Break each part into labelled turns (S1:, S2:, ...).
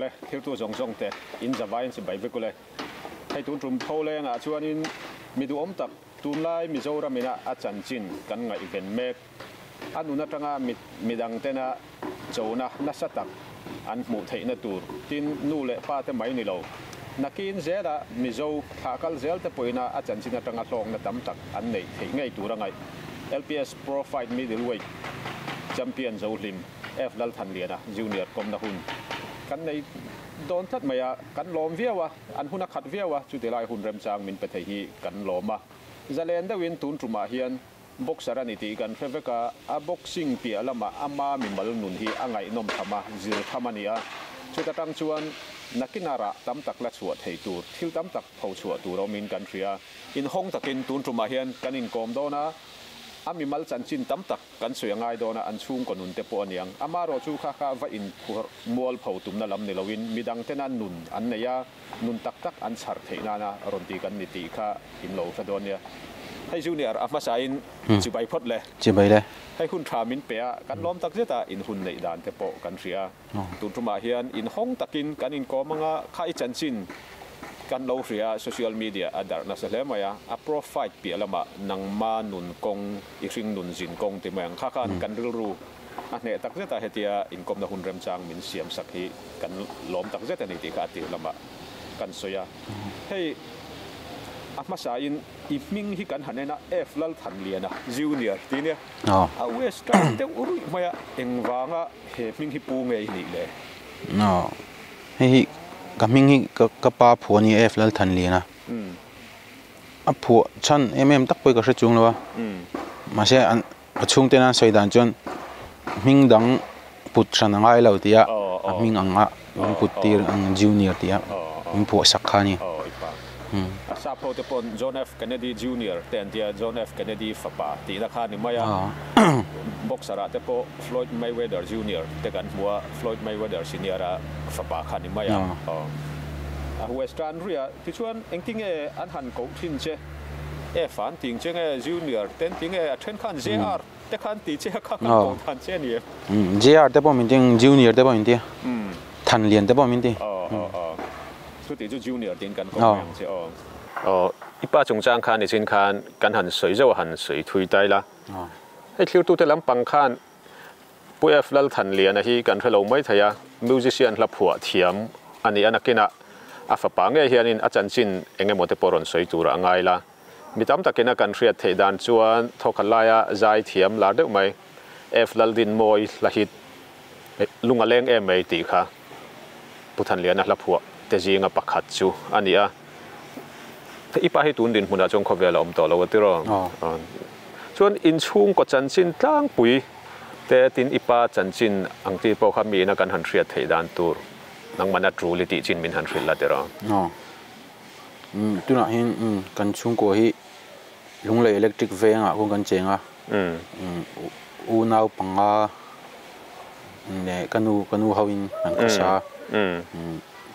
S1: le thil tu zong te in zawai si bai bekule hai tun trum Pholeng a chuan in midu om tak tun lai Mizoram ina a chan chin kan ngai ven mek anuna tanga midang tena chona na satak an mu theina tur tin nu le pa te mai ni lo nakin zera mizo thakal zel te poina a chan chin atanga hlong na tam tak an nei thei ngai tura ngai LPS Pro Fight Middleweight Champion Zolim F Lalthanliana Jr kom na hun kan nei don that maya kan lom viawa an huna khat viawa chu te lai hun rem chang min pe thei hi kan loma zalen da win tun truma hian boxer ani ti kan feveka a boxing pia lama ama mi mal nun hi angai nom thama zir thamania chuta tang chuan nakinara tam tak la chuat thei tur thil tam tak phau chuat tur min kan ria in hong takin tun truma hian kan in kom dona ami mal chan chin tam tak kan suyangai dona an chung konun te po aniang amaro chu kha kha va in mual phau tum na lam ni lowin midang tenan nun an neya nun tak tak an char theina na ronti kan ni ti kha in lo sa donia hai junior afma sain chibai phot le
S2: chibai le
S1: hai hun tha min pe kan lom tak zeta in hun nei dan te po kan ria tun tuma hian in hong takin kan in ko manga khai chan chin kan lo ria social media adar na sa lemaya a profile pi alama nang ma nun kong ihring nun jin kong te mang kha kan ril ru a ne tak zeta hetia in kom na hun rem chang min siam sakhi kan lom tak zeta ni ti ka ti lama kan soya hey afma sa in iming hi kan hanena F Lalthanliana Jr ti ne a west te uri maya engwanga he ming hi pu ngei ni le
S2: no hi kaming hi ka pa phoni F Lalthanliana a phu chan tak poi ka hre chung lawa ma se an achung te na soidan chon ming dang put tran ngai lo tia a ming anga put tir ang junior tia min phu sakhani
S1: sa pho te pon John F Kennedy Jr ten tia John F Kennedy fapa ti na kha ni maya boxer te po Floyd Mayweather Jr te kan bua Floyd Mayweather Senior fapa kha ni maya a western ria ti chuan engting e an han ko thin che e fan ting che nge junior ten ting e thren khan JR te khan ti che kha kan ko than che ni
S2: JR te po min ting junior te po min ti Thanlian te po min ti
S1: สุดที่จูเนียร์ดินกันก็ยังเช่อีป้าจงจ้างคันในสินคันกันหันสวยเจ้าหันสวยทุยได้ละให้คิวตู้แต่ลำปังคันปุ้ยF Lalthanlianaที่กันเราไม่ทายามิวสิเชียนรับหัวเทียมอันนี้อันนักกินอาฝปังเฮียนินอาจารย์ชินเองหมดแต่ปรนสวยตัวระไงละมีตั้มตะกินกันเรียดเทดานจวนทอคันลายใจเทียมลาเด็กไหมF Laltinมวยละหิดลุงอเลงไม่ตีค่ะปุถันเลียนรับหัวแต่จีงปักขัดจูอันนี้ถ้าอีป้าให้ตุนดินหุ่นอาจงขบเวลาต่อเราติรอส่วนอินชุ่งก็จันจินตั้งปุ๋ยแต่ตินอีป้าจันจินอังที่พอขามีนักการหันเรียดไทยด้านตัวนังมันนัดรู้ลิติจินมินหันเรียดละติรอ
S2: ตัวนั้นเห็นกันชุ่งก็ให้ลุงเลยอิเล็กทริกเวงอ่ะคงกันเจงอ่ะอูนาวปังอ่ะเนี่ยกันอูเขาอินนังกษา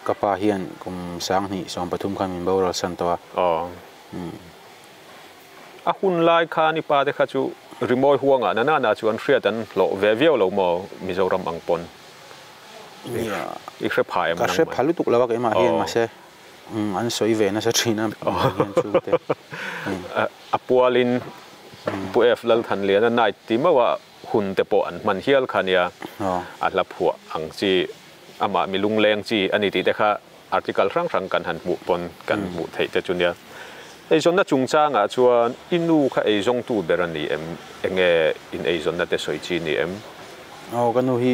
S2: กับป้าเฮียนกุมสังนี่สองปฐุมคามินบ่าวสันตัว
S1: หุ่นลายคานิป้าเด็กข้าจูริมอยห่วงอ่ะนั่นน่าชวนเรียดันโลเวเวียวโลมอมิโซรัมอังปนอีกเรื่องพายมันก็เรื่องพาลุตุกแล้วว่าไอ้มาเฮียนมาเช่อันสวยเวน่าจะทีน่ะปัวลินปัวF Lalthanlianaนายที่มาว่าหุ่นเตปอนมันเฮียลคานียอัลลับหัวอังจีอามามีลุงแรงจีอันนี้ตีแต่ค่ะอาร์ติเคิลครั้งกันหันบุปนกันบุไทยแต่จุนเดียไอจนน่าจุงจ้างอ่ะชวนอินูค่ะไอจงตูเบรันนี่เอ็งอินไอจนน่าแต่สวยจีนี่
S2: กันนูฮี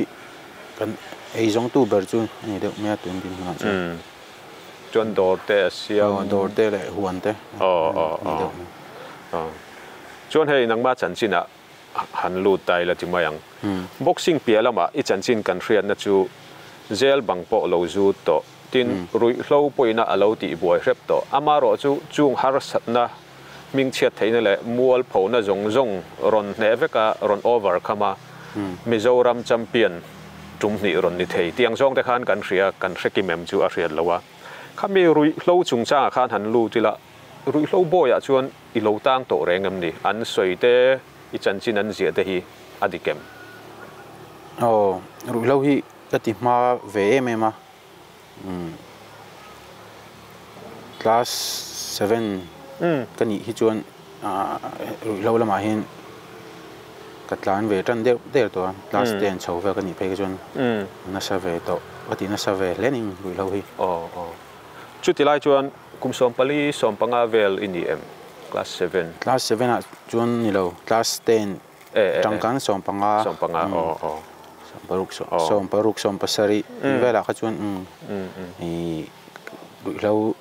S2: กันไอจงตูเบอร์จุนนี่เด็กแม่ตุนดินมา
S1: จนโดดเตะเสียว
S2: โดดเตะเลยหวนเตะ
S1: จนให้นังมาจันจินอ่ะหันลูดไตแล้วจิมายังบ็อกซิ่งเปียแล้วมาอีจันจินกันเรียนน่าจูเจลบังโปโลจูโตตินรุยโลปอยน่าอลาวตีบวยเร็บโตอามาโรจูจุงฮาร์สัตนะมิงเชียดไทยนั่นแหละมัวลผูน่ะจงรอนเนเวการอนโอเวอร์เข้ามามิโซรัมแชมเปี้ยนจุ่มนี่รอนนิเทยเตียงจงแต่ขันกันเรียกันเรกิเมมจูอาเรียนแล้ววะข้ามีรุยโลจุงจ้าขันหันลูทีละรุยโลบอยอ่ะชวนอีโลตั้งโตแรงงั้นดิอันสวยเตอีจันจินันเสียเตฮีอดีเกม
S2: รุยโลฮีก็ติมาเวเอเมมา class 7 cái này hi chuan lâu lắm mà hiện cắt lan về trăn đều to class 10 chầu về cái này phải cái chuan nó sẽ về to cái thì nó sẽ về lên in lâu hi
S1: chút thì lại chuan cũng som pali som panga vel in em class 7
S2: à chuan ni lâu class 10 trong kan som panga som paruk som pasari về là cái chuan Ruihhlo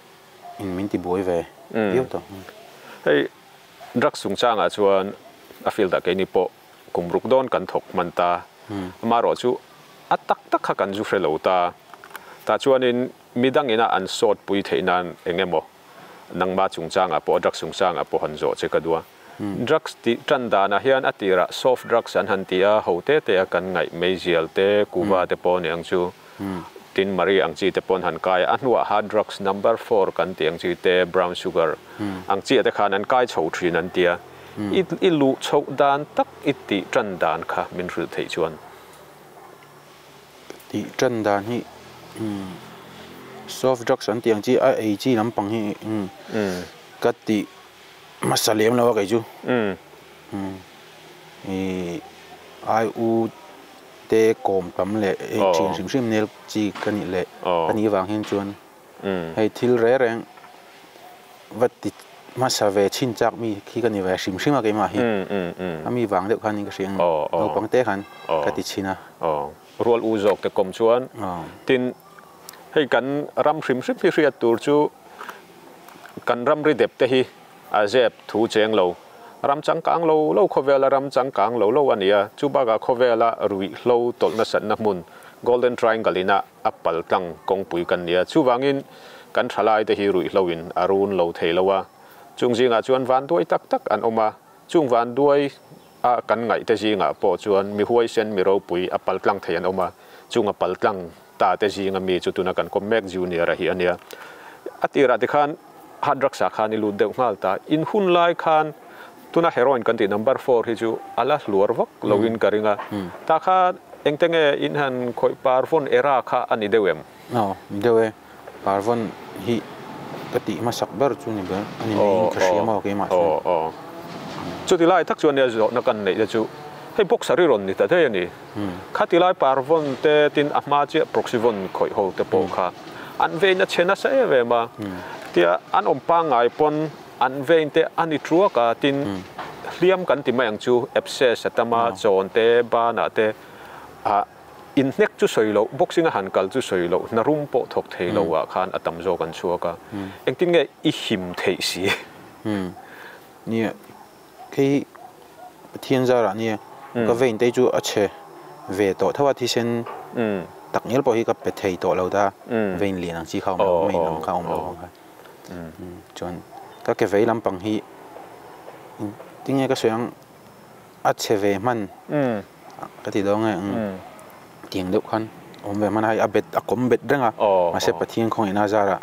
S2: in min ti boy về yêu to
S1: hey rak sung chang a chuan a feel da ke ni po kum ruk don kan thok man ta ma ro chu atak tak kha kan ju Ruihhlo ta chuan in midang ina an sort pui theinan engemo nangma chung chang a po rak sung chang a po han zo che kadua drugs ti tanda na hian atira soft drugs an han tia hote te kan ngai mezial te kuwa te po ne ang chu tin mari ang chi te pon han kai anwa hard drugs number 4 kan tiang chi te brown sugar ang chi te khan an kai chho thrin an tia i lu chho dan tak iti tran dan kha min ru thei chuan
S2: ti tran dan hi soft drugs an tiang chi a chi lam pang hi ka ti masalem lawa kai chu ai u te kom tam le chim sim nel chi kan ni le kan ni wang hen chuan hei thil re reng wat ti ma sa ve chin chak mi khi kan ni ve sim sim a ke ma hi ami wang de khan ni ka siang no pang te khan ka ti china
S1: rol u jok te kom chuan tin hei kan ram sim sim hi riat tur chu kan ram ri dep te hi a zep thu cheng lo ram chang kang lo khovela ram chang kang lo ania chubaga khovela Ruihhlo tolna sanna mun golden triangle ina apal tang kongpui kan nia chuwangin kan thalai te hi Ruihhlo in arun lo theilowa chungjinga chuan van duai tak tak an oma chung van duai a kan ngai te jinga po chuan mi huai sen mi ro pui apal tlang thei an oma chung apal tlang ta te jinga mi chu tuna kan komek junior a hi ania atira te khan hard drugs a khan ilu deuh ngal ta in hun lai khan tuna heroin kan ti number 4 hi chu ala luar vak login karinga ta kha engtenge in han khoi parvon era kha ani dewem
S2: dewe parvon hi kati ma sakbar chu ni ba ani mai khashia ke ma
S1: chu ti lai thak chuan ya zo na kan nei chu hei boxari ron ni ta the ni khati lai parvon te tin ama che proxivon khoi ho te po kha an ve na chena sa e ve ma tia an ompa ngai pon an vein te ani trua ka tin hliam kan ti mayang chu abscess atama chon te ba na te in nek chu soilo boxing a han kal chu soilo na rum po thok theilo wa khan atam zo kan chua ka engtin nge i him thei si
S2: ni ke thiên gia ra ni ka vein te chu a che ve to thawa thi sen tak ngel po hi ka pe thei to lo da vein lian ang chi khau mai nang khau lo chon ka ke vei lam pang hi tinge ka soyang a che ve man ka ti dong tiang deuh khan om ve man hai a bet a kom bet renga ma se pathian khong ina zara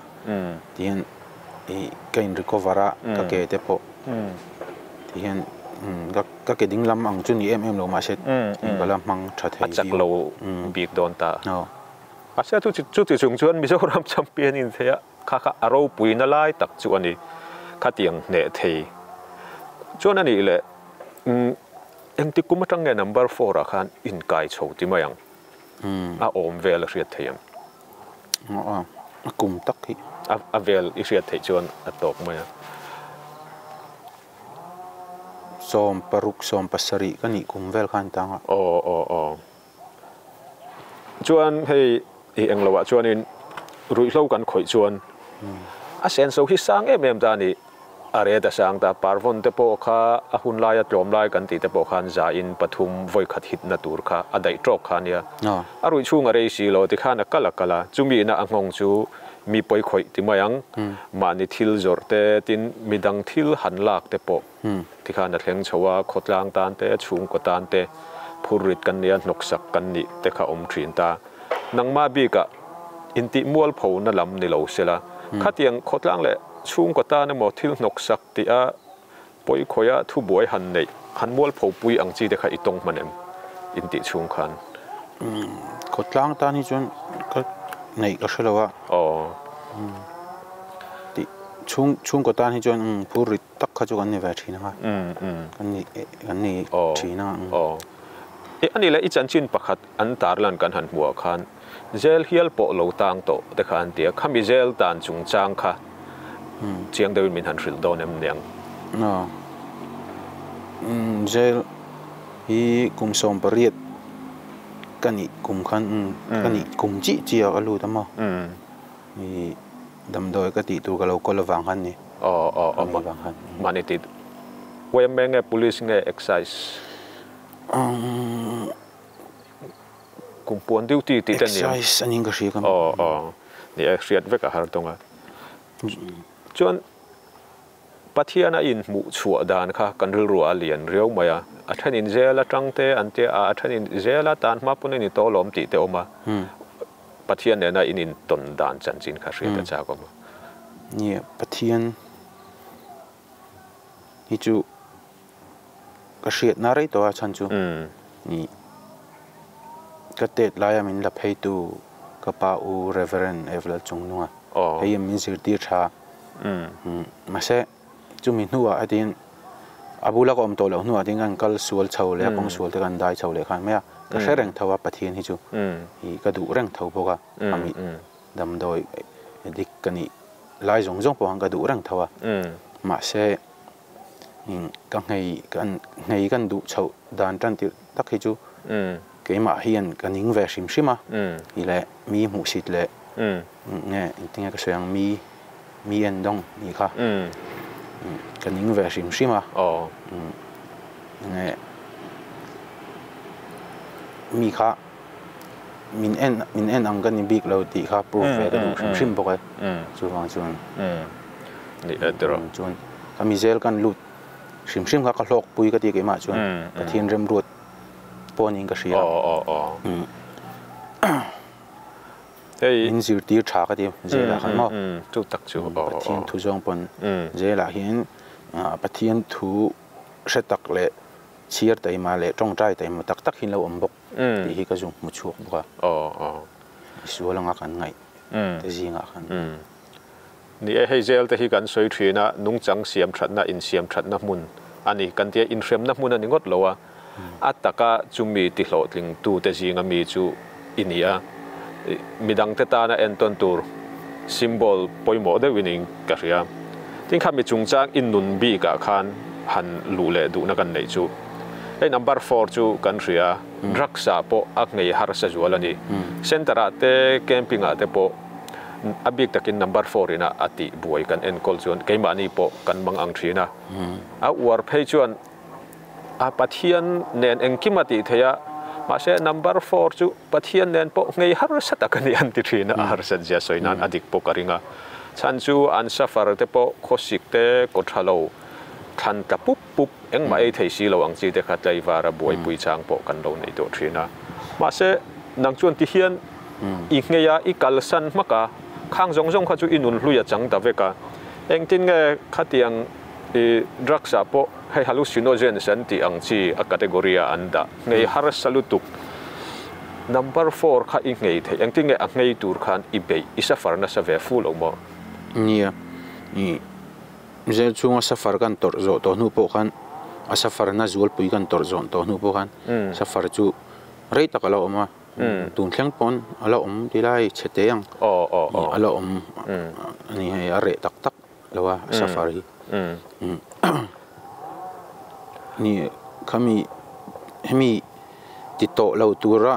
S2: tian kain recovera ka ke te po tian ka ke ding lam ang chu ni em lo ma se ka lam mang tha thei
S1: chak lo bik don ta a se chu ti chung chuan Mizoram champion in thea kha aro puina lai tak chu ani kha tiang ne thei chuan ani le engti kuma tang nge number 4 a khan in kai chho ti mayang a om vel riat theiam
S2: a kum tak hi
S1: a vel i riat thei chuan a tok maya
S2: som paruk som pasari kani kum vel khan tanga
S1: chuan hei i englowa chuan in Ruihhlo kan khoi chuan a sen so hi sang em ta ni are da sang ta parvon te po kha a hun lai a tlom lai kan ti te po khan za in pathum voi khat hit na tur kha a dai trok khan ya a rui chung a rei si lo ti khan a kala chumi na angong chu mi poi khoi ti mayang ma ni thil zor te tin midang thil han lak te po ti khan a thleng chowa khotlang tan te chung ko tan te phurit kan nia noksak kan ni te kha om thin ta nangma bi ka inti mual pho na lam ni lo sela khatiang khotlang le chung ko ta na mo thil noksak ti a poi khoya thu boi han nei han mual pho pui ang chi te kha itong manem inti chung khan
S2: khotlang ta ni chun này có sẽ là thì chung có tan thì cho anh phụ rồi tắc khá cho anh này về chỉ nào anh này chỉ nào
S1: anh này là ít chân chín bạc anh tar lan kan han mua khan gel hiel po lo tang to te khan tia khami gel tan chung chang kha chiang de min han ril don em niang
S2: gel hi kum som pariat kani kum khan kani kum chi chia alu tama ni dam doi ka ti tu ka lo ko la wang han ni
S1: mani ti we menge police nge exercise kum pon duty ti tan ni
S2: exercise aning ka ri kam
S1: ni exriat ve ka har tonga chuan pathiana in mu chua dan kha kan ril ru alian riau maya athan in zela tangte ante a athan in zela tan ma pun ni to lom ti te oma pathian ne na in ton dan chan chin kha ri ta cha ko
S2: ni pathian hi chu ka riat na rei to a chan chu ni ka tet lai min la phei tu ka pa u reverend evla chung nuwa hei min sir ti tha ma se chu min nuwa adin abula ko om to lo nuwa ding an kal sual chho le pong sual te kan dai chho le khan me ka se reng thawa pathian hi chu hi ka du reng thau boka ami dam doi dik kani lai zong zong po hang ka du reng thawa ma se ka ngai kan du chho dan tan ti tak hi chu ke ma hian kaning ve sim sima i le mi mu sit le nge tinga ka soyang mi en dong ni kha kaning ve sim sima nge mi kha min en ang kan big lo ti kha proof ve ka du sim sim boka chu wang chuan
S1: ni etro
S2: chuan kami zel kan lut sim sim kha ka hlok pui ka ti ke ma chuan ka thin rem ruat poning ka ria
S1: hey
S2: in zir tir tha ka ti zela khan mo
S1: chu tak chu
S2: pathian thu jong pon zela hian pathian thu setak le chiar tai ma le tong trai tai ma tak tak hin lo om bok ti hi ka jung mu chuak boka sualanga kan ngai te zinga khan
S1: ni e hei zel te hi kan soi thina nung chang siam thatna in siam thatna mun ani kan tia in hrem na mun ani ngot lowa ataka chumi ti hlo tling tu te zinga mi chu inia midang te ta na enton tur symbol poimo de winning ka ria tin kha mi chung chang in nun bi ka khan han lu le du na kan nei chu ei number 4 chu kan ria draksa po ak ngei har sa zualani centera te camping a te po abik takin number 4 ina ati buai kan enkol chuan keima ni po kan mang ang thina a war phei chuan a pathian nen engkimati theya ma se number 4 chu pathian nen po ngei har sata kan an ti thina har sa ja soinan adik po karinga chan chu an safar te po khosik te kothalo khan ta pup pup engma ei thei si lo ang chi te khatlai wara buai pui chang po kan lo nei do thina ma se nang chuan ti hian i ngeya i kalsan maka khang zong zong kha chu inun hluya chang ta veka engtin nge khatiang i drugs apo hei hallucinogen san ti ang chi a categoria anda ngei har salutuk number 4 kha i ngei the engtin nge a ngei tur khan i be isa farna sa ve full omo
S2: nia ni je chunga safar kan tor zo to nu po khan a safar na zual pui kan tor zon to nu po khan safar chu rei takala oma tun thleng pon ala ti lai chete yang ala ani he are tak tak lawa safari ni kami hemi ti to lo tura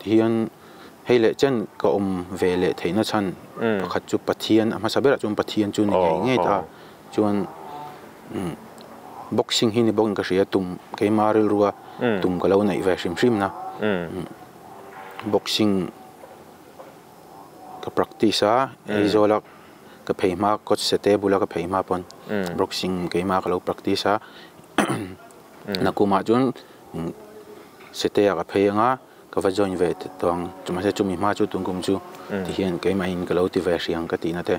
S2: hian hele chen ka vele theina chan pakhat chu pathian ama sabera chu pathian chu ni nge ta chuan boxing hi ni bong ka ria tum ke maril ruwa tum ka lo nei ve shim na boxing ka practice a izola ka pheima coach sete bula ka pheima pon boxing ke ma ka lo practice a nakuma chun sete a ka pheinga ka va join ve tong chuma se chumi ma chu tungkum chu ti hian ke ma in ka lo ti ve riang ka ti na te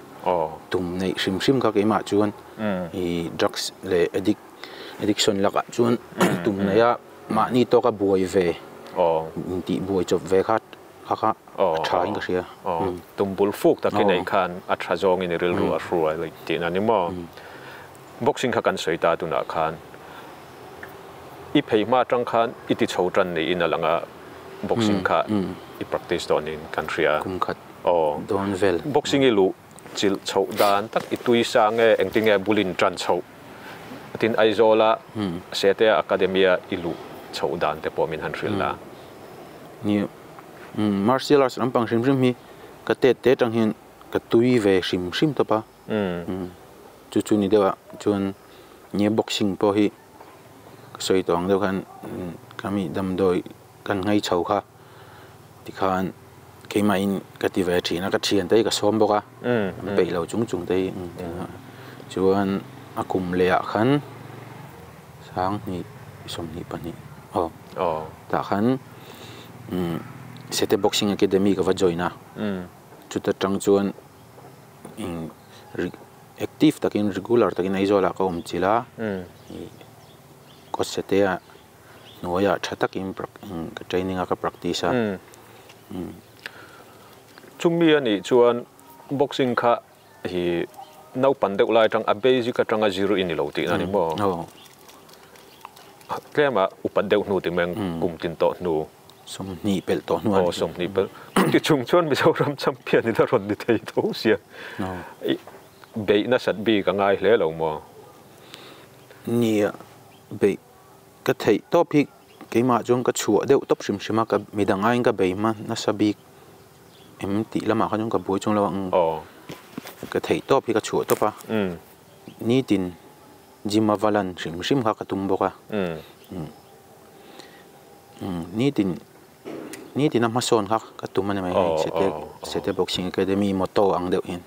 S2: tum nei shim ka ke ma chuan i drugs le addiction laka chuan tum na ya ma ni to ka buai ve ti buai chop ve khat khá trái cái gì
S1: tum bul phuk ta cái này khan at hazong in ril ru ru like tin anh mo boxing kha kan soi ta tu na khan i phei ma tang khan i ti chho tran nei in alanga boxing kha i practice don in country
S2: kum khat
S1: don vel boxing i lu chil chho dan tak i tui sang e engting e bulin tran chho tin aizola sete academia i lu chho dan te po min han ril la
S2: ni martial arts lampang sim sim hi ka te tang hin ka tui ve sim sim to pa chu ni dewa chuan ni boxing po hi soi tong deuh khan kami dam doi kan ngai chho kha ti khan keima in ka ti ve thina ka thian te ka som boka pe lo chung te chuan akum le a khan sang ni som ni pani ta khan sete boxing academy ka va joina chuta tang chuan in active takin regular takin aizola ka chila ko sete a noya thatak in ka training ka practice
S1: chungmi ani chuan boxing kha hi nau pan deuh lai tang a basic atanga zero in lo ti ani mo klema upan deuh nu ti meng kum tin to nu
S2: som ni pel to nu
S1: som ni pel ti chung chuan mi zoram champion ni da ron ni thei tho sia be na sat bi ka ngai hle lo mo
S2: ni be ka thei to phi keima jong ka chu deuh top sim sima ka midanga in ka be ma na sabi em ti lama ka jong ka boi chung lo ka thei to phi ka chu to pa ni tin jima valan sim kha ka tum boka ni tin na mason kha ka tum ne mai sete boxing academy moto ang deuh hin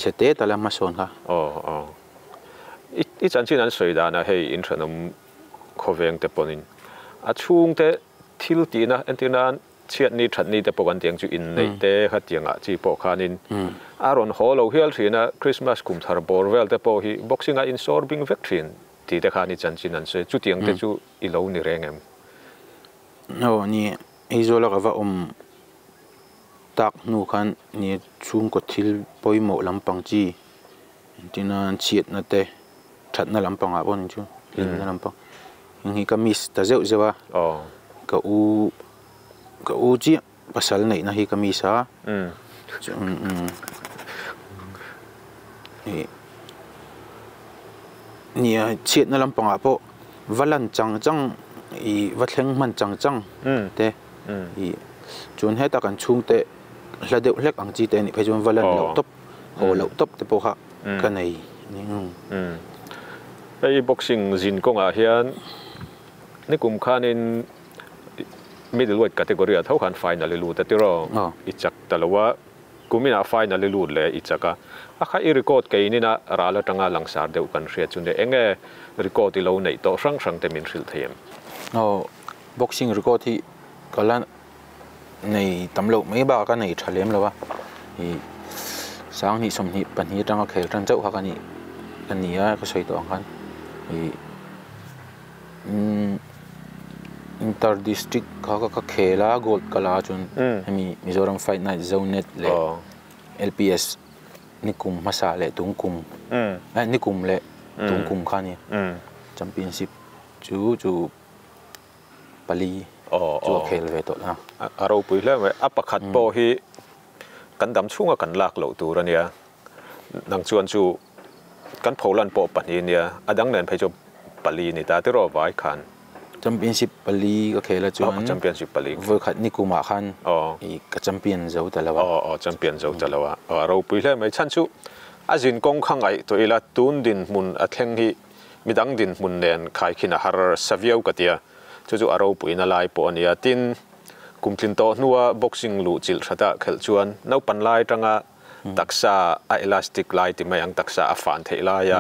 S2: sete tala mason kha
S1: i chan chin an soi da na hei in thanom khoveng te ponin a chung te thil ti na antinan chiat ni that ni te pokan tiang chu in nei te kha tianga chi po khanin aron holo hial thina christmas kum thar bor vel te po hi boxing a in sorbing vectrin ti te khani chan chin an se chu tiang te chu i lo ni rengem
S2: ni izola ka va tak nu khan ni chung ko thil poimo lampang chi tinan chiat na te that na lampang a bon chu lin na lampang hi kamis ta zeu zewa ka u chi pasal nei na hi kamisa ni chiat na lampang a po valan chang i vathleng man chang te i chun he ta kan chung te hladeu hlek ang chi te ni phejun valan lo top ho lo top te po kha ka nei ni
S1: ei boxing zin konga hian ni kum khanin middleweight category a thau khan final lu ta tiro i chak talawa kumina final lu le i chaka a kha i record ke inina rala tanga langsar deu kan hria chunde enge record i lo nei to sang te min hril thayem
S2: boxing record hi kala nei tamlo mai ba ka nei thalem lawa i sang ni som ni pan hi tanga khel tan chau kha ka ni ania ka soi to khan i inter district ka khela gold kala chun hemi Mizoram Fight Night Zone le LPS nikum masale tungkum nikum le tungkum khani championship chu pali chu khel ve to na
S1: aro pui le apakhat po hi kan dam chunga kan lak lo tur ania nang chuan chu kan pholan po pani nia adang nen phejo pali ni ta te ro vai khan
S2: championship pali ka khela chuan
S1: championship pali
S2: voi khat nikuma khan i ka champion zo talawa
S1: champion zo talawa aro pui le mai chan chu azin kong khangai to ila tun din mun atheng hi midang din mun nen khai khina har saviau katia chu aro pui na lai po ania tin kumtlin to nuwa boxing lu chil thata khel chuan no pan lai tanga taksa a elastic lai ti mai ang taksa a fan theila ya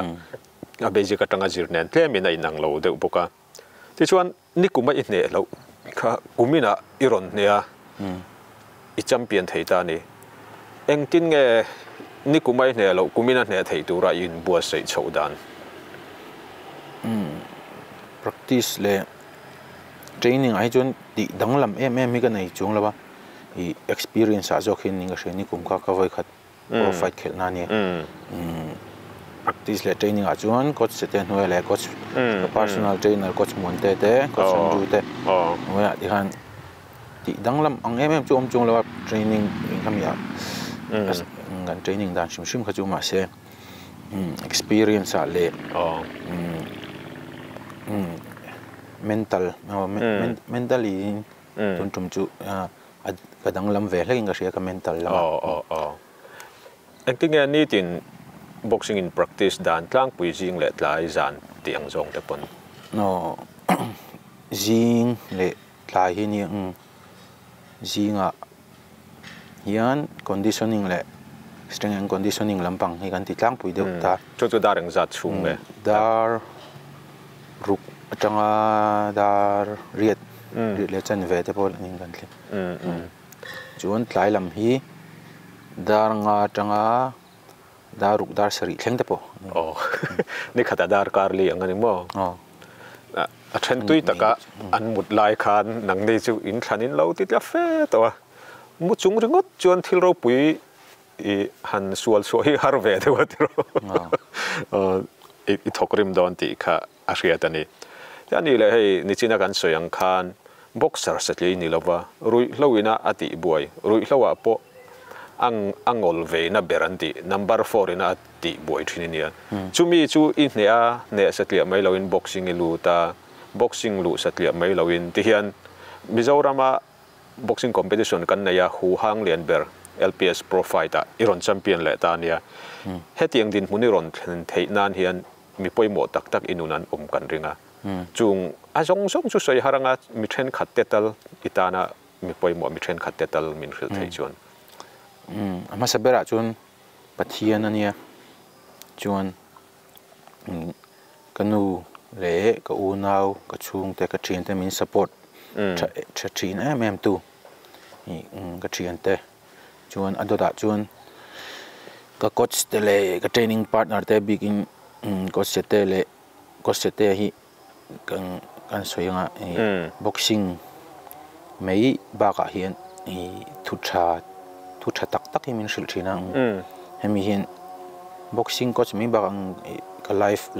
S1: a basic atanga jirnen tlemi nei nang lo de boka ti chuan nikuma i ne lo kha kumina iron nia i champion theita ni engtin nge nikuma i ne lo kumina ne thei tura in bua sei chodan
S2: practice le training ai chun ti danglam em hi ka nei chung lawa experience azo khin ninga sheni kumka ka voi khat pro fight khelna ni practice le training a chuan coach seten hnuai le coach personal trainer coach monte te coach andrew te noya ti han ti danglam ang em chu om chung lo training kamia ngan training dan shim kha chu ma se experience a le mentally tum chu ka danglam ve hlein ga sia ka mental la
S1: anh tin nghe ni tin boxing in practice dan tlang pui jing le tlai zan tiang zong te pon
S2: no jing le tlai hi ni jinga hian conditioning le strength and conditioning lampang hi kan ti tlang pui deuh ta
S1: chu dareng zat chung me
S2: dar ruk atanga dar riat le chan ve te pol ning kan thli chuan tlai lam hi dar nga atanga daruk dar sari thleng te po
S1: ni khata dar kar li angani mo a then tui taka an mut lai khan nang nei chu in thanin lo ti tla fe to mu chung ringot chuan thil ro pui I han sual so hi har ve de wa tro I thokrim don ti kha a hriat ani yani le hei ni china kan soyang khan boxer satli ni lova Ruihhlo ina ati buai Ruihhlo a po angol ve na beranti number 4 ina ati buai thininia chumi chu I hnea ne satli mai lo in boxing lu ta boxing lu satli mai lo in ti hian Mizorama boxing competition kan na ya hu hang lian ber LPS Pro Fighter Iron Champion le ta nia hetiang din hmuniron thei nan hian mi poimo tak inunan kan ringa chung azong chu soi haranga mi then khattetal itana mi poimo mi then khattetal min khil thei chuan
S2: ama sabera chuan pathian ania chuan kanu le ka unau ka chung te ka thin te min support cha thin em tu ka thin te chuan adoda chuan ka coach te le ka training partner te begin coach te le coach te hi kan soyanga boxing mei ba ka hian thu tha tak hi min shil thina hemi hian boxing coach mi ba ka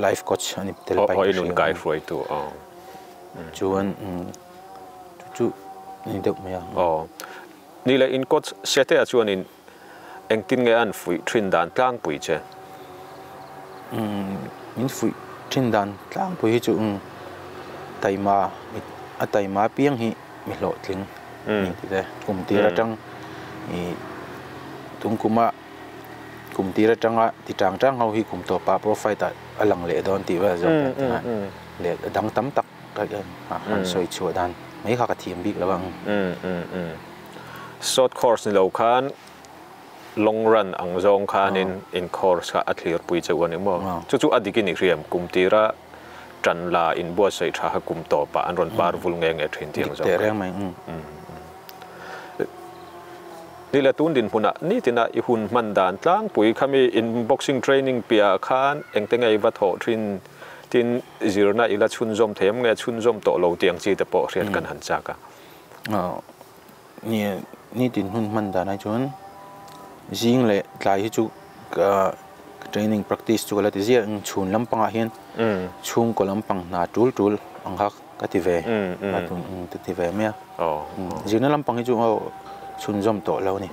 S2: life coach ani tel pai
S1: inun kai froi tu
S2: chuan chu ni deuh maya
S1: ni le in coach sete a chuan in engtin nge an fui thin dan tlang pui che
S2: min fui thin dan tlang pui hi chu taima piang hi mi lo tling ni ti de kum ti ra tang tungkuma kumti ra tanga ti tang ho hi kum to pa profile ta alang le don ti wa zong le dang tam tak ka han soi chu dan mai kha ka thiam bik lawang
S1: short course ni lo khan long run ang zong khan in course ka athlir pui che wani mo chu adiki ni riam kumti ra tran la in bo sei tha ha kum to pa an ron par vul nge thin tiang zong
S2: te reng mai
S1: ni la tun din huna ni tina I hun man dan tlang pui khami in boxing training pia khan engtengai va tho thin tin zirna ila chun zom them nge chun zom to lo tiang chi te po riat kan han cha ka
S2: ni tin hun man dan ai chun jing le tlai hi chu ka training practice chu la ti zia chun lampang a hian chung ko lampang na tul ang hak ka ti ve ma tun ti ve me jing na lampang hi chu chun zom to lo ni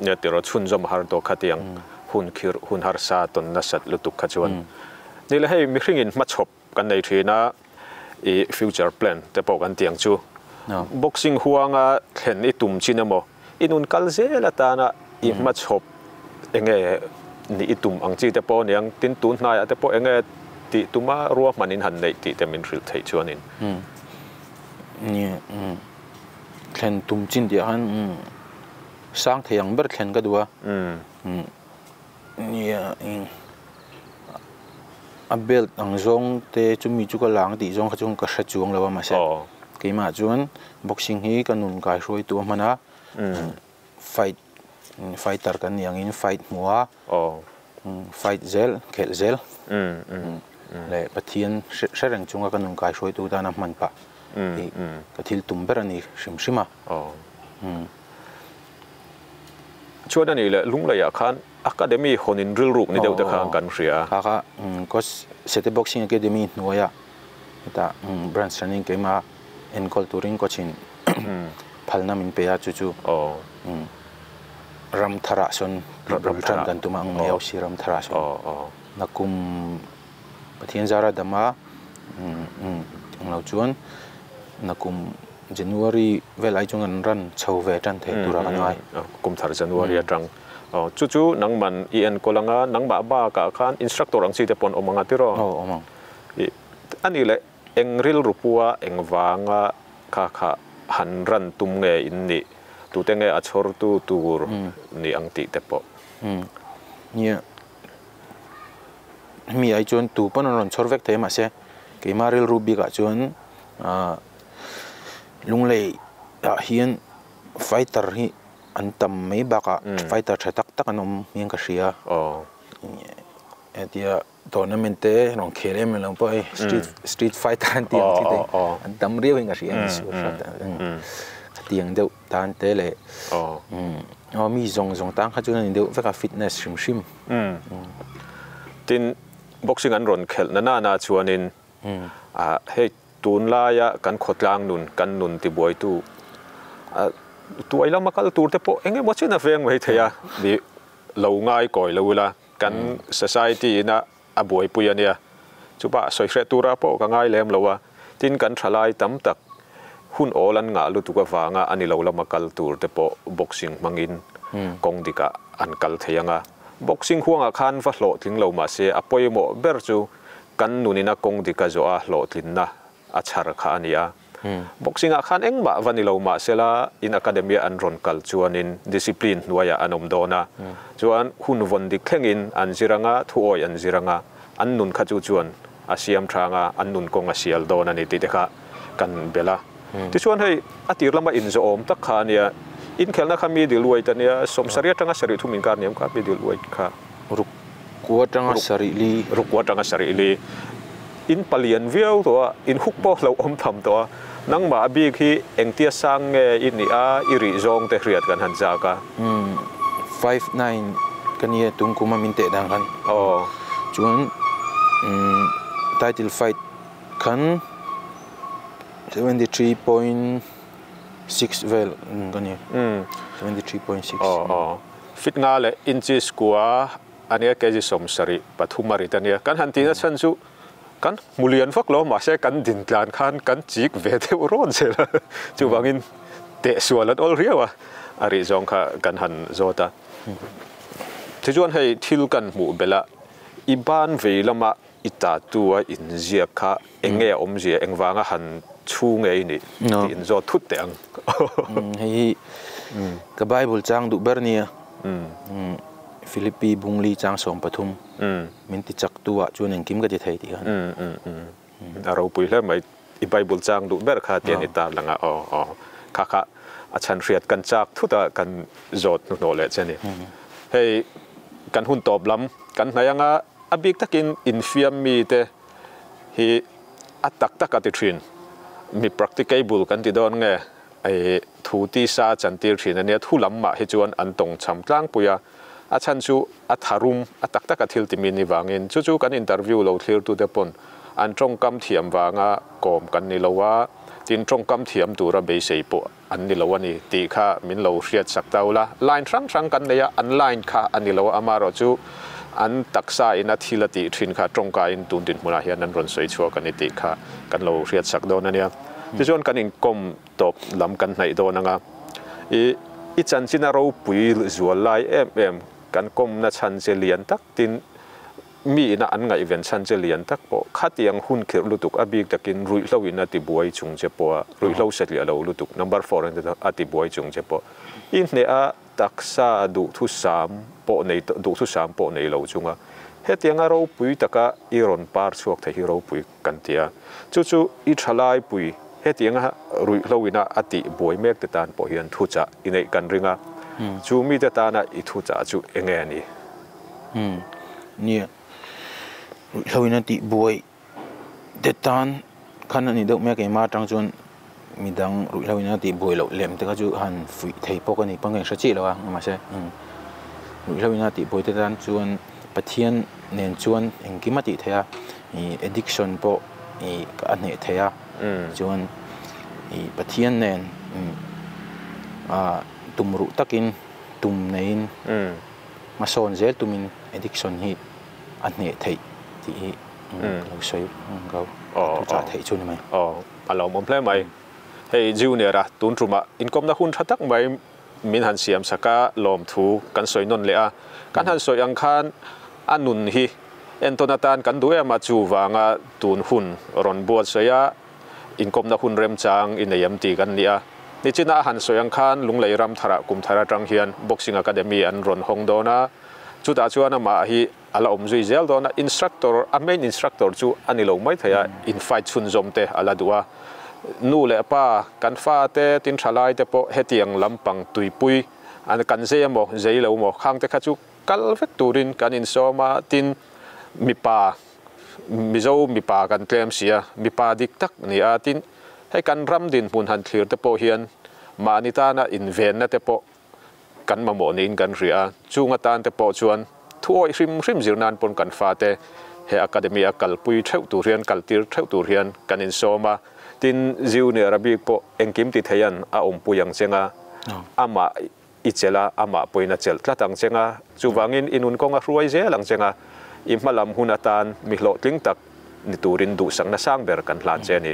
S1: ne tiro chun zom har to khatiang hun har sa ton na sat lutuk kha chuan ni le hei mi hringin ma chhop kan nei thina I future plan te po kan tiang chu boxing huanga thlen I tum chinamo inun kalzela ta na I ma chhop enge ni itum ang chi te po niang tin tun hnai te po enge ti tuma ruwa manin han nei ti te min ril thei chuanin
S2: ni thlen tum chin dia han sang theyang ber thlen ka duwa ni a belt ang zong te chumi chu ka lang ti zong kha chung ka hra chuang lawa ma se keima chuan boxing hi kanun kai hroi tu mana fighter kan yang in fight muwa fight zel khel zel le pathian shereng chunga kanun kai hroi tu ta na man pa ka thil tum ber ani shim shima
S1: ช่วยนั่นนี่แหละลุงเลยอ่ะคัน academy คนอินริลรูกนี่เดียวแต่ข้างกันเสีย
S2: ค่ะก็เซตบ็อกซิ่ง academy หน่วยอ่ะแต่branch training เกี่ยมา enculturing ก็ชินพัลนามินเปียจู่รำธราชนรำธรากันตัวมังเมียวสิรำธราชนนักกุมปฏิญญาระดมาเราชวนนักกุมJanuary เวลาจงกันรันชาวเวจันเทตุระกันไว้
S1: กุมธา January จังจู่ๆนังมันเอ็นก็ลังนังบ้ากะคัน instructor อังสีเตปอนอมังติรออันนี้แหละเอ็งริลรูปัวเอ็งวางค่ะหันรันตุมเงอินนี่ตัวเต็งอัชอร์ตูตูร์นี่อังติเตปอ
S2: เนี่ยมีไอจวนตูปนนชอร์เวกเทมาเสเกมาริลรูบิกะจวนลุงเลยเฮียนไฟเตอร์ฮีอันตั้มไม่บักไฟเตอร์ตักนมยังกระเสียเดียตอนนั้นมันเตะลองเคลียร์มันลงไปสตรีทไฟเตอร์อันเดียวที่เตะอันตั้มเรียวยังกระเสียเตียงเดียวตานเตะเลยมีzongตั้งเขาจนเดียวเวกฟิตเนสชิม
S1: ทินบ็อกซิ่งอันรอนเคลน่าชวนินให้ตูนลายกันขดลางนุนกันนุนที่บวยตัวไอ้เรามาคัลตูร์เตปเอ็งไงว่าเช่นน่ะเฟียงไว้เทียดิเราง่ายก่อยเราละกัน society นะบวยปุยเนี่ยจุบะสวยเสตูระปก็ง่ายเล่มเราว่าทินกันทลายตั้มตักหุ่นโอลันงาลุตุกฟ้างอันนี้เรามาคัลตูร์เตปบ็อกซิ่งมังอินกงดิกะอันคัลเทียงบ็อกซิ่งห่วงคันฟัดโลทิ้งเรามาเสียอปอยโมเบอร์จูกันนุนินะกงดิกะจ่อโลทิ้งนะอัชารขานี่บ็อกซิ่งคันเอ็งมาวันนี้เรามาเสละอินอะคาเดมีอันรอนคัลจวนินดิสซิปลินนัวยาอันอมโดนะจวนหุ่นวันดิเข่งอินอันจิรังทุอยอันจิรังอันนุนขจูจวนอาเซียมทรางอันนุนกงอาเซียลโดนันนี่ติดค่ะกันเบล่าที่ชวนให้อติรลมาอินโซอมตักขานี่อินเคลนักมีดิลวยแต่เนี่ยสมสรีจังสรีทุมินการเนี่ยครับมีดิลวยค่ะ
S2: รุกกัวจังสรีลี
S1: รุกกัวจังสรีลีอินเปลี่ยนวิวตัวอินฮุกโปเราอมทำตัวนังมาบีคีเอ็งเตียสังอินนี่อิริจงเตะเรียดกันหันจากะ
S2: 59กันเนี่ยตุงกุมามินเตดังกันจวนtitle fight คัน73.6 well กันเนี่ย73.6
S1: ฟิตงาเลยอินจิสกัวอันนี้แกจะสมสรีปฐุมมาริตันเนี่ยกันหันตีนัชันสุกันมูลยันฟักล้อมาใช้กันดินกลานขันกันจิกเวทเอร้อนเสร็จแล้วจู่บางอินเตะสวนแล้วอลเรียวอาริจงค่ะกันหันโจตาที่จวนให้ทิลกันหมู่เบล่าอีบ้านเวลมาอิตาตัวอินเจียค่ะเอ็งเออมเจียเอ็งวางหันชูเงยนี่อินโจทุดเตียง
S2: ให้กับไบเบิลจังดูเบอร์เนียฟิลิปปีบุงลีจางสมปฐุมมินติจักตัวจวนเองกิมก็จะไทยดีกัน
S1: เราปุยแล้วไม่อีไบเบิลจางดูเบอร์คาเตียนิตาลังค่ะอาจารย์เรียดกันจากทุกกันโจทย์โนเลจนี่ให้กันหุ่นตอบล้ำกันไหนยังอาบิกตะกินอินฟิมมีเตฮีอัตตักกัติทรินมี practicable กันที่โดนไงไอ้ทูตีซาจันติทรินอันนี้ทุล้ำมาให้จวนอันตรงช้ำกลางปุยอาจารย์ชูอัฐารุมอัตตักกัติลติมินิวางินจู่ๆกันอินเตอร์วิวเราเคลียร์ตัวเดปอนอันตรงกำเทียมวางกอมกันนี่เราว่าจินตรงกำเทียมตัวเราเบสย์ปุ๊อันนี้เราว่านี่ตีข้ามินเราเรียดสักเท่าละไลน์รั้งกันเลยอันไลน์ข้าอันนี้เราอามาเราจู่อันตักษาอินทีละตีทรินข้าตรงกายอินตุนดินมุนาเฮียนันรอนสวยชัวกันนี่ตีข้ากันเราเรียดสักโดนนั่นเนี่ยที่ส่วนกันอินกลมตบลำกันในโดนนะอีจันจินาเราปุยจวลไลกันกลมน่ะชันเจเลียนตักตินมีน่ะอันไงเวนชันเจเลียนตักปอขัดยังหุ่นเขียลุตุกอบิกตะกินรุยเล่าอินติบวยจุงเจปอรุยเล่าเสร็จแล้วลุตุก number 4นั่นจะอติบวยจุงเจปออินเนี่ยตักษาดูทุสามปอในดูทุสามปอในเราจุงเฮตียงเราปุยตะกะอีรอนปาร์ชวกที่เราปุยกันเตียจู่ๆอีทลายปุยเฮตียงรุยเล่าอินอติบวยเมกตะตานปอเฮียนทุจ่าอินในกันริงจูมีตะตานะอีทุจ่าจูเองนี่
S2: เนี่ยเราอินติบวยเดตันขันนี้เด็กแม่เกี่ยมาจังจวนมีดังเราอินติบวยเราเล่มแต่ก็จูหันฝีไทยปกนี่ปังเงินชัดเจนแล้วมาใช่ Ruihhlo ina ti poi te tan chuan pathian nen chuan engkimati thea I addiction po I ka ane thea chuan I pathian nen tumru takin tum nein mason zel tumin addiction hi ane thei ti lo soi go tu cha thei chu ni mai
S1: alo mom ple mai hey junior a tun truma inkom na hun thatak mai min han siam saka lom thu kan soi non le a kan han soi ang khan anun hi entonatan kan duya ma chu wanga tun hun ron buat soya inkom na hun rem chang in ayam ti kan nia ni china han soi ang khan lunglei ram thara kum thara tang hian boxing academy an ron hong dona chuta chuana ma hi ala omzui zel dona instructor a main instructor chu anilo mai thaya in fight chun zomte ala duwa nu le pa kan fa te tin thalai te po hetiang lampang tuipui an kan se mo zeilo mo khang te khachu kal vek turin kan in soma tin mipa mizo mipa kan tlem sia mipa dik tak ni a tin he kan ram din hun han thlir te po hian manita na in ven na te po kan ma mo nin kan ria chunga tan te po chuan thuai hrim zirnan pon kan fa te he academy a kal pui theu tu rian kal tir theu tu rian kan in soma tin junior abi po engkim ti theyan a puyang chenga ama ichela ama poina chel tlatang chenga chuwangin inun konga ruai je lang chenga imhalam hunatan mihlo tling tak ni turin du sang na sang ber kan hlan che ni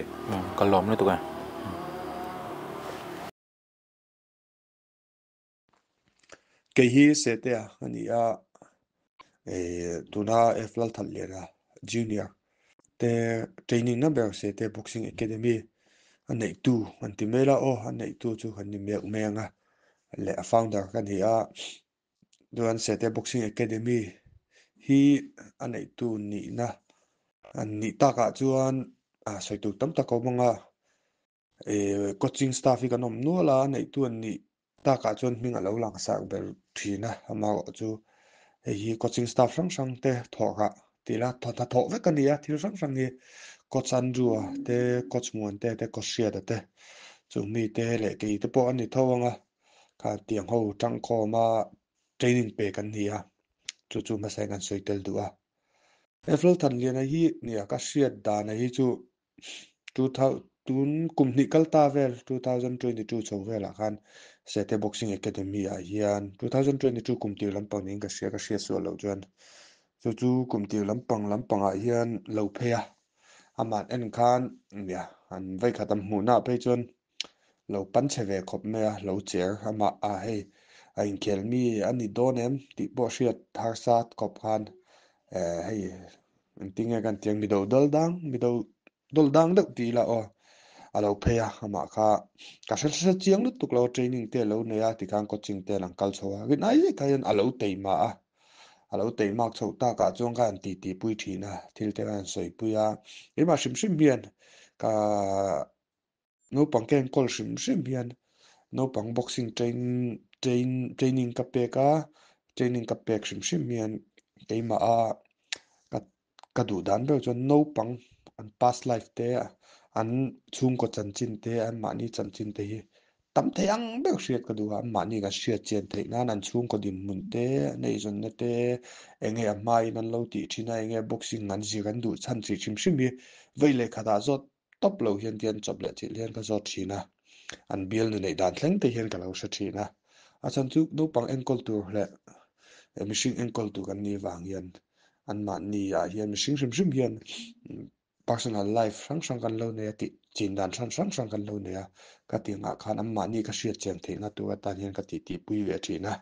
S2: kalom ni tu ka
S3: ke hi sete a ani a tuna Lalthanliana Jr te training na ber sete boxing academy anei tu antimela anei tu chu han ni mek menga le founder kan hi a duan sete boxing academy hi anei tu ni na an ni taka chuan soitu tam tako manga coaching staff hi kanom nuala anei tu an ni taka chuan hming alo lang sak ber thina ama chu hi coaching staff sang te thoka tila thotha tho vek ania thil sang ni coach Andrew te coach muan te coach sia te chu mi te le ke te po ani thawanga ka tiang ho tang kho ma training pe kan nia chu ma sai kan soitel duwa Lalthanliana hi nia ka sia da na hi chu 2000 kumni kalta vel 2022 chowela khan sete boxing academy a hian 2022 kumti lampang ning ka sia so lo chuan chu kumti lampang a hian lo phea aman en khan nia an vai khatam mu na pe chuan lo pan cheve khop me a lo cher ama a hei a in kelmi ani donem ti bo hriat thar sat kop khan hei tinga kan tiang mi dol dang deuh ti la alo phea ama kha ka hre chiang lut tuk lo training te lo neya ti kan coaching te lang kal chowa win ai khayan alo teima alo teimak chho ta ka chong kan ti pui thina thil te kan soi puya ema shim hian ka no pangken kol shim hian no pang boxing training ka peka training ka pek shim hian keima a ka du dan be chon no pang an past life te an chung ko chanchin te an mani chanchin te hi tam theyang be hriat ka du an mani ka hriat chen the nan an chung ko din mun te nei zon na te enge a mai nan lo ti thina enge boxing an ji kan du chan chi shim hi veile khada zot top lo hian tian chop le chi hian ka zot thina an bial nu nei dan thleng te hian ka lo sha thina a chan chu no pang ankle tur le mishing ankle tu kan ni wang hian an ma ni a hian mishing shim hian personal life sang kan lo ne ti chin dan sang kan lo ne a ka ti nga khan an ma ni ka hriat cheng the na tu ka tan hian ka ti pui ve thina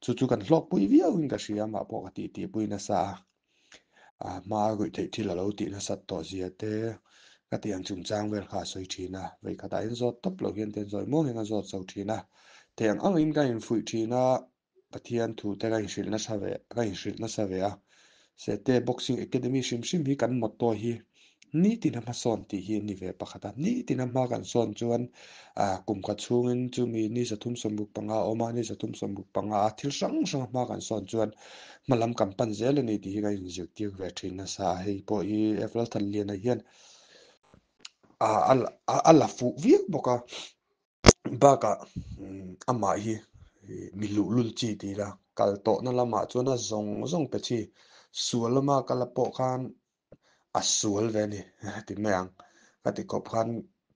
S3: chu kan hlok pui viau in ka hria ma po ka ti pui na sa ma goi thei thil lo ti na sat to zia te ka ti ang chung chang vel kha soi thina vei kha da in zot top lo hian ten zoi mo henga zot so thina te ang in ka in fui thina pathian thu te ka in hril na sa ve a sete boxing academy shim hi kan motto hi ni tina ma son ti hi ni ve pakhata ni tina ma kan son chuan kum kha chungin chu mi ni sathum sombuk panga oma ni sathum sombuk panga thil sang ma kan son chuan malam kam pan zel ni ti hi ga in zir tir ve thina sa hei po hi Lalthanliana hian ala fu viek boka baka ama hi mi lu lul chi ti la kal to na lama chuan a zong pe chi sual lama kala po khan a sual ve ni ti meang ka ti kop khan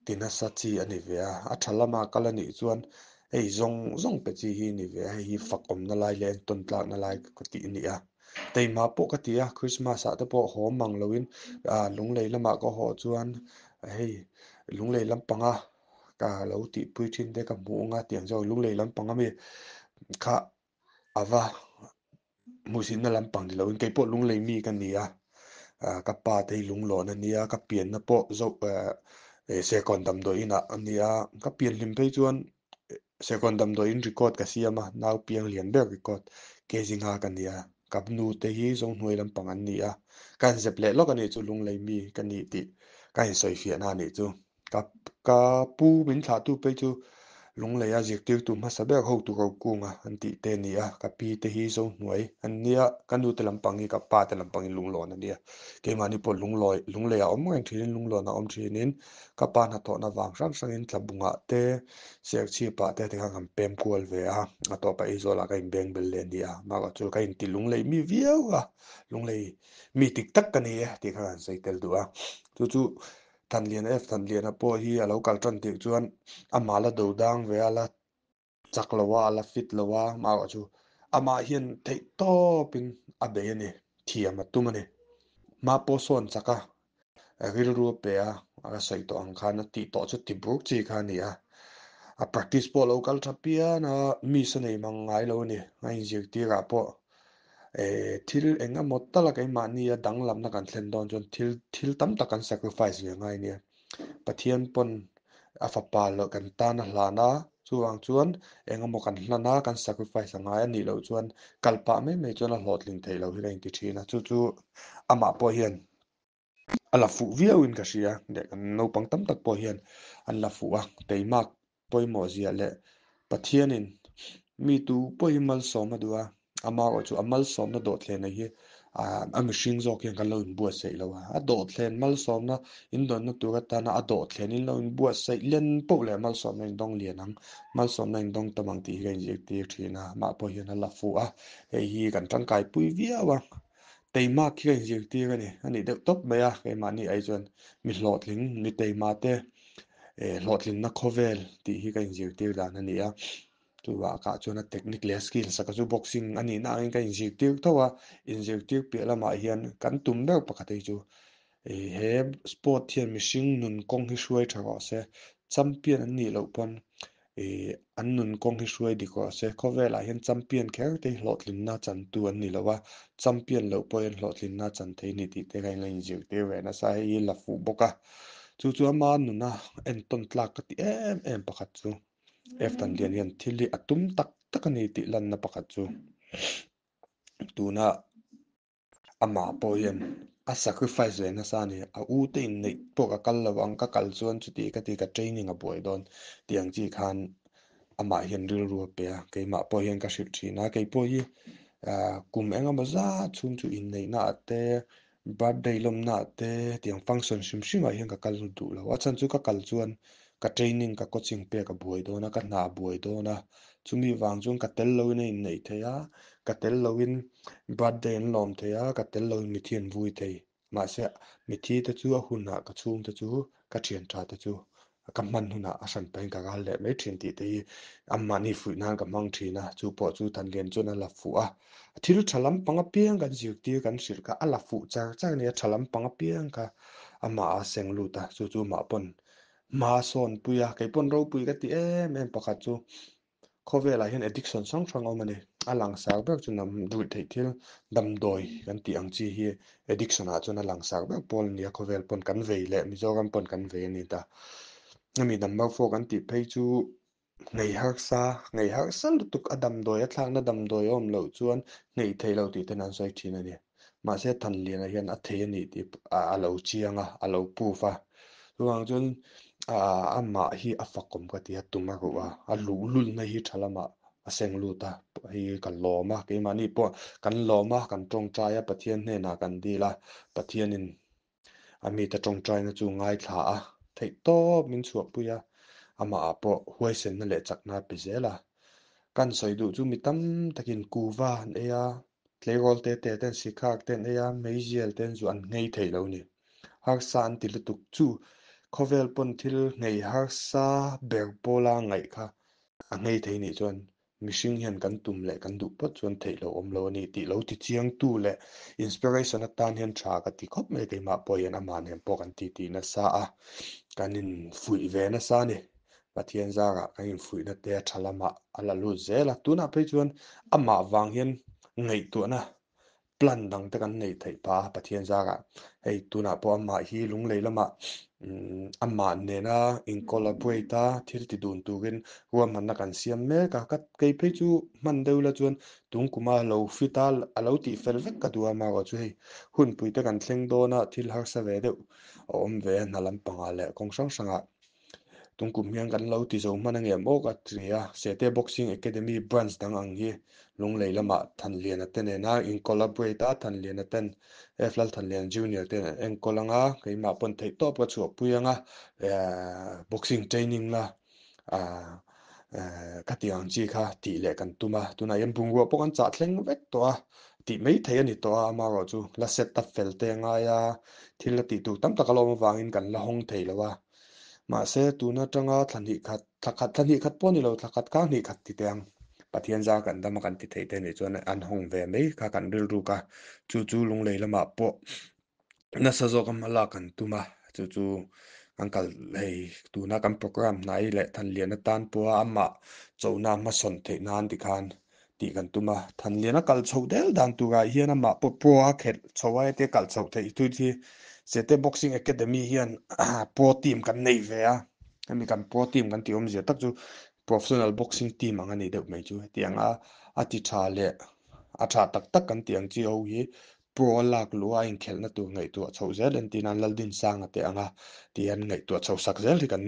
S3: tina sa chi ani ve a thalama kala ni chuan ei zong pe chi hi ni ve hi fakom na lai len ton tlak na lai ko ti ni a teima po ka ti a Christmas a te po hom mang loin lunglei lama ko ho chuan hei lunglei lampanga ka lo ti pui thin te ka mu nga tiang zo lunglei lampanga mi kha ava musin na lampang di loin kei po lunglei mi kan ni a ka pa te lunglo na nia ka pian na po zo second dam do ina ania ka pian lim pe chuan second dam do in record ka siama nau piang lian ber record ke jinga kan nia kap nu te hi zong hnuai lampang an nia kan zep le lo kan ni chu lunglei mi kan ni ti kan soi fia na ni chu ka pu min thla tu pe chu lunglei a jik tir tu ma sabek ho tu ko kunga anti te ni a ka pi te hi zo hnuai an nia kan nu te lampang hi ka pa te lampang in lunglo na nia ke mani po lunglei a om ngang thin lunglo na om thinin ka pa na to na wang sang in tlabunga te siak chi pa te kang pem kual ve a to pa izola ka in beng bel le nia ma ka chu ka in ti lunglei mi viau a lunglei mi tik tak ka ni ti khan sai tel du a chu Thanliana po hi alo kal tran ti chuan ama la do dang ve ala chak lawa ala fit lawa ma chu ama hian thei to pin a be ni thiam a tu mani ma po son chaka ril ru pe a sai to ang khan ti to chu ti buk chi khan ni a practice po local thapia na mi sa nei mang ngai lo ni ngai jik ti ra po thil enga motala kai ma ni a dang lam na kan thlen don jon thil tam ta kan sacrifice ve ngai ni pathian pon afapa lo kan ta na hlana chuang chuan engemaw kan hlana kan sacrifice anga ani lo chuan kalpa me chuan a hlotling thei lo hi rein ti thina chu ama po hian ala fu viau in ka hria de kan no pang tam tak po hian an la fu a teimak poimo zia le pathianin mi tu poi mal som adua ama o chu amal som na do thlen hi a mihring zawk hian kan lo in buat sei lo a do thlen mal som na in don na tu ta na a do thlen in lo in buat sei len po le mal som na in dong lian ang mal som na in dong tamang ti ga injek ti thina ma po hian ala fu a hi kan tangkai pui viawa teima khi kan injek ti ga ni ani de top me a ke ma ni ai chuan mi hlotling mi teima te hlotling na khovel ti hi kan injek ti dan ani a chuwa ka chuan a technique le skill saka chu boxing ani na in kan injek ti thowa injek ti pe lama hian kan tum ber pakhat ei chu he sport hian mihring nun kong hi hruai thawa se champion an ni lo pon an nun kong hi hruai diko se khovela hian champion kher te hlotlin na chan tu an ni lowa champion lo poin hlotlin na chan thei ni ti te kain lain jiu te we na sa hi la fu boka chu ama nuna en ton tlak ka ti em pakhat chu Thanlian hian thili atum tak tak ani ti lan na pakhat chu tuna ama po hian a sacrifice le na sa ni a u te in nei po ka kal lawang ka kal chuan chu ti ka training a boi don tiang chi khan ama hian ril ru pe ke ma po hian ka ship thina ke po hi kum enga maza chun chu in nei na te birthday lom na te tiang function shim a hian ka kal du lo a chan chu ka kal chuan ka training ka coaching pe ka buai do na ka na buai do na chumi wang chung ka tel lo in nei theya ka tel lo in birthday an lom theya ka tel lo in mithian vui thei ma se mithi te chu a hun na ka chung te chu ka thian tha te chu ka man huna a san pen ka gal le me thin ti te amma ni fu nan ka mang thina chu po chu Thanlian chu na la fu a thil thalam panga piang kan jiu ti kan sir ka ala fu char ni thalam panga piang ka ama a seng lu ta chu ma pon ma son puya ke pon ro pui ka ti em pakhat chu khovela hian addiction sang omani alang sak bek chu nam du thei thil dam doi kan ti ang chi hi addiction a chu na lang sak bek pol ni khovel pon kan vei le mizoram pon kan vei ni ta nami number 4 kan ti phei chu ngei har sal tuk adam doi a thlang na dam doi om lo chuan ngei thei lo ti ten an soi thin ani ma se Thanlian a hian a thei ani ti a lo chianga a lo pu fa ruang chun ama hi a fakom ka ti tuma ruwa a lu lul na hi thalama a seng lu ta hi kan loma ke mani po kan loma kan tong trai a pathian hne na kan dila pathianin ami ta tong trai na chu ngai thla a thei to min chuak puya ama po huai sen na le chakna pe zela kan soi du chu mi tam takin kuwa an eya tlerol te ten sikak ten eya meiziel ten zu an ngei thei lo ni har san ti lutuk chu khovel pon thil ngei har sa berpola ngai kha a ngei thei ni chuan mihring hian kan tum le kan du pot chuan thei lo om lo ni ti lo ti chiang tu le inspiration atan hian tha ka ti khop me keima poian aman hem po kan ti na sa a kanin fui ve na sa ni pathian zara kanin fui na te thalama ala lu zela tuna pe chuan ama wang hian ngei tu na plan dang te kan nei thei pa pathian zara hei tuna po ama hi lung leilama ama nena in collaborate thil ti dun turin ruam man na kan siam me ka kat kei pe chu man deuh la chuan tungkuma lo fital alo ti fel vek ka duama ro chu hei hun pui te kan thleng dona thil har sa ve deuh om ve na lam panga le kong sang sanga tungkum hian kan lo ti zo man angem ok a tria sete boxing academy branch dang ang hi lung leilama thanlian atene na in collaborate thanlian aten Lalthanliana Jr ten en kolanga keima pon thei top ka chu puyanga boxing training la a katiang chi kha ti le kan tuma tuna yan bungwa pokan cha thleng vek to a ti mei thei ani to a ma ro chu la set ta fel te nga ya thil la ti tu tam takalom wangin kan la hong thei lawa ma se tuna tanga thani khat thakhat thani khat poni lo thakhat ka ni khat ti teng pathian za kan dama kan ti thei te ni chuan an hong ve mei kha kan ril ru ka chu lung leilama po na sa zo kam ala kan tuma chu angkal hei tuna kan program nai le thanlian tan po ama chona ma son the nan ti khan ti kan tuma thanlian kal chho del dan tu ga hian ama po a khet chowa te kal chho the tu thi sete boxing academy hian pro team kan nei ve a ami kan pro team kan ti om je tak chu professional boxing team anga nei deuh mai chu tianga ati tha le a tha tak tak kan tiang chi ho hi pro lak lua in khelna tu ngai tu chho zel en tin an laldin sang ate anga tian ngai tu chho sak zel kan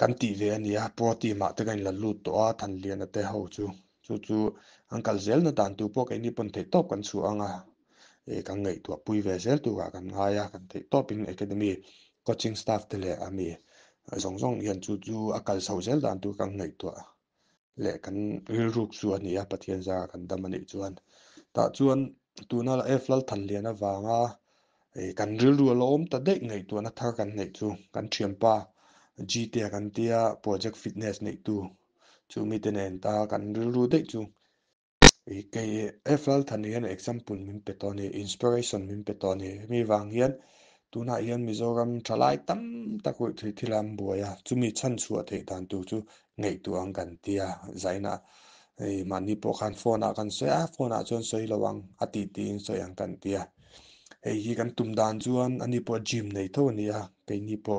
S3: kan ti ve ani a pro ti ma te kan la lut to a thanlian ate ho chu ankal zel na dan tu po kai ni pon thei top kan chu anga e kan ngai tu pui ve zel tu ga kan nga ya kan thei top in academy coaching staff te le ami zong hian chu akal chho zel dan tu kan ngai tu le kan ril ruk chu ani a pathian za kan dam ani chuan ta chuan tuna la Lalthanliana wanga kan ril ru lom ta dei ngai tu na thar kan nei chu kan thiampa gt kan tia project fitness nei tu chu mi te nen ta kan ril ru dei chu ke Lalthanliana example min petoni inspiration min petoni mi wang hian tuna hian mizoram thalai tam takui thilam buaya chumi chan chu a thei dan tu chu ngei tu ang kan tia zaina ei mani po khan phone a kan soya phone a chon soi lawang ati tin soi ang kan tia ei hi kan tum dan chuan ani po gym nei tho nia ke ni po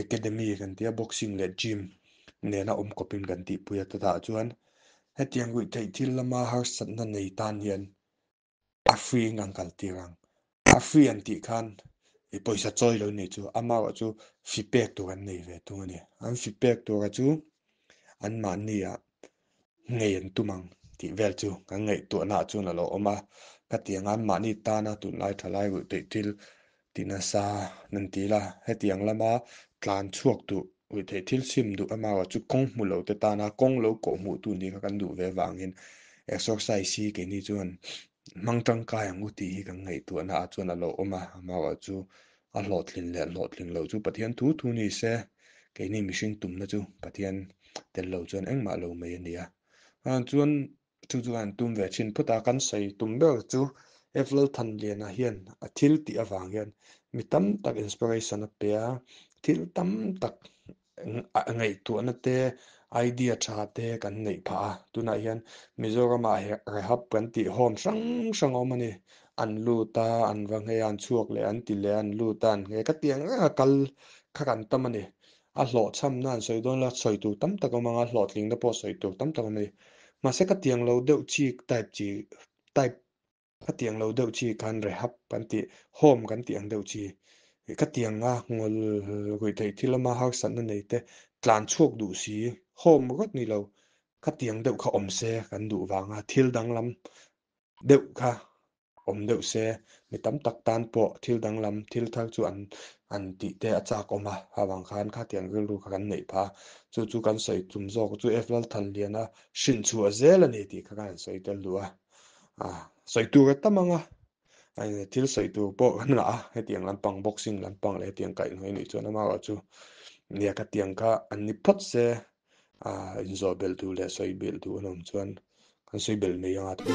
S3: academy kan tia boxing le gym nena kopin kan ti puya ta chuan hetiang gui thei thil lama har sat na nei tan hian a free ngang kal tirang a free an ti khan e poisa choi lo ni chu ama wa chu feedback to kan nei ve tu ani an feedback to ka chu an ma ni a ngei an tumang ti vel chu kan ngei tu na chu na lo oma ka tiang an ma ni ta na tu lai thalai gu te til tina sa nan ti la hetiang lama tlan chuak tu ui the thil sim du ama wa chu kong mu lo te ta na kong lo ko mu tu ni ka kan du ve wangin exercise hi ke ni chuan mangtang kai ang uti hi kan ngei tu na chuan a lo oma ama wa chu a hlot lin lo chu pathian thu ni se ke ni mihring tum na chu pathian tel lo chuan engma lo mai ania chuan chuan tum ve chin puta kan sei tum ber chu Lalthanliana hian a thil ti awang hian mi tam tak inspiration a pe a thil tam tak ngei tu na te idea tha te kan nei pha tuna hian mizoram a rehab kan ti hom sang omani an luta an wange an chuak le an ti le an luta an nge ka tiang kal kha kan tamani a hlo cham nan soi don la soi tu tam tak manga hlotling na po soi tu tam tak mai ma se ka tiang lo deuh chi type ka tiang lo deuh chi kan rehab kan ti home kan tiang deuh chi ka tiang a ngol goi thei thilama har san na nei te tlan chuak du si home got ni lo ka tiang deuh kha om se kan du wanga thil dang lam deuh kha om deuh se mi tam tak tan po thil dang lam thil thar chu an an ti te achak oma hawang khan kha tiang gil ru kan nei pha chu kan soi tum zok chu f Lalthanliana shin chu a zel ani ti kha kan soi tel lua soi tu ka tamanga ai thil soi tu po kan nga he tiang lampang boxing lampang le tiang kai noi ni chu na ma chu nia ka tiang ka an ni phot se inzo bel tu le soi bel tu nom chuan kan soi bel nei anga tu